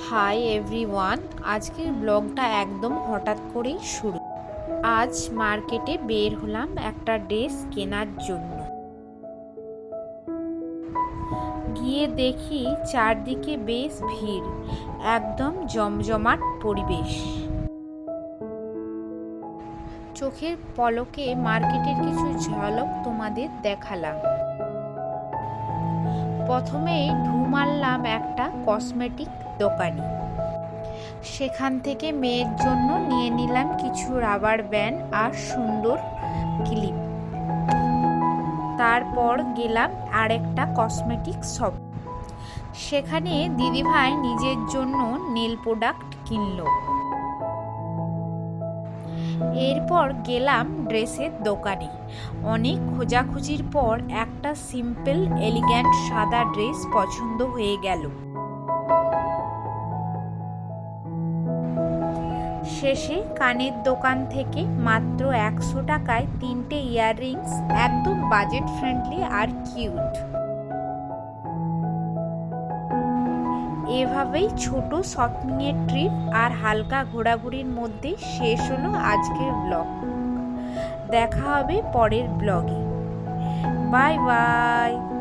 Hi everyone, আজকের ব্লগটা একদম হঠাৎ করেই শুরু। আজ মার্কেটে বের হলাম একটা ড্রেস কেনার জন্য। গিয়ে দেখি চারদিকে বেশ ভিড়, একদম জমজমাট পরিবেশ। চোখের পলকে মার্কেটের কিছু ঝলক তোমাদের দেখালাম। প্রথমেই ঢু মারলাম একটা কসমেটিক দোকানে। সেখান থেকে মেয়ের জন্য নিয়ে নিলাম কিছু রাবার ব্যান্ড আর সুন্দর ক্লিপ। তারপর গেলাম আরেকটা কসমেটিক শপ। সেখানে দিদিভাই নিজের জন্য নেল প্রোডাক্ট কিনলো। এরপর গেলাম ড্রেসের দোকানে। অনেক খোঁজাখুঁজির পর একটা সিম্পল এলিগ্যান্ট সাদা ড্রেস পছন্দ হয়ে গেল। শেষে কানের দোকান থেকে মাত্র 100 টাকায় 3টে ইয়াররিংস, একদম বাজেট ফ্রেন্ডলি আর কিউট। এভাবেই ছোট শপিংয়ের ট্রিপ আর হালকা ঘোরাঘুরির মধ্যে শেষ হলো আজকের ব্লগ। দেখা হবে পরের ব্লগে। Bye bye.